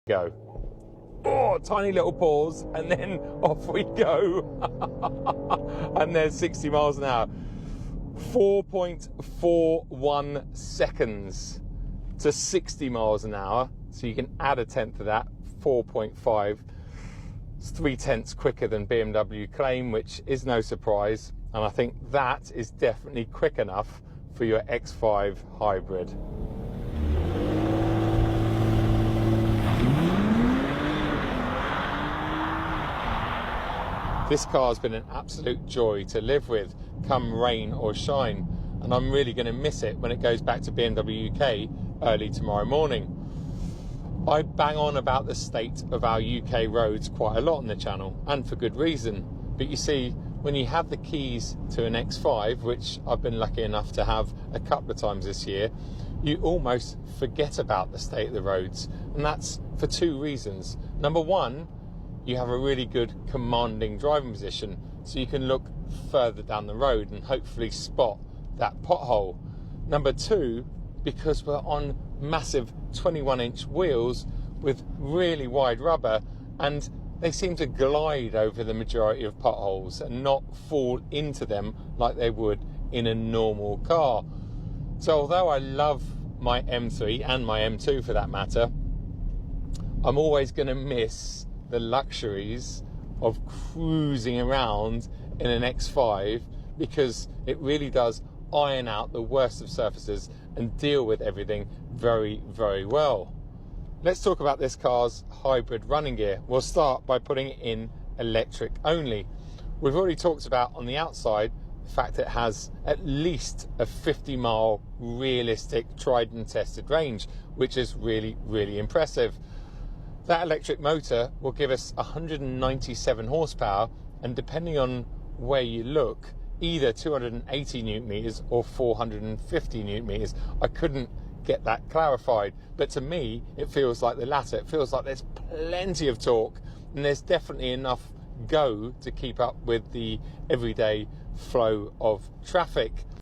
Go. Oh, tiny little pause, and then off we go. And there's 60 miles an hour. 4.41 seconds to 60 miles an hour. So you can add a tenth of that, 4.5. It's 3/10 quicker than BMW claim, which is no surprise. And I think that is definitely quick enough for your X5 hybrid. This car's been an absolute joy to live with, come rain or shine, and I'm really going to miss it when it goes back to BMW UK early tomorrow morning. I bang on about the state of our UK roads quite a lot on the channel, and for good reason. But you see, when you have the keys to an X5, which I've been lucky enough to have a couple of times this year, you almost forget about the state of the roads, and that's for two reasons. Number one, you have a really good commanding driving position, so you can look further down the road and hopefully spot that pothole. Number two, because we're on massive 21-inch wheels with really wide rubber, and they seem to glide over the majority of potholes and not fall into them like they would in a normal car. So although I love my M3 and my M2 for that matter, I'm always going to miss the luxuries of cruising around in an X5, because it really does iron out the worst of surfaces and deal with everything very, very well. Let's talk about this car's hybrid running gear. We'll start by putting it in electric only. We've already talked about on the outside the fact that it has at least a 50-mile realistic tried and tested range, which is really, really impressive. That electric motor will give us 197 horsepower, and depending on where you look, either 280 newton meters or 450 newton meters. I couldn't get that clarified, but to me it feels like the latter. It feels like there's plenty of torque, and there's definitely enough go to keep up with the everyday flow of traffic.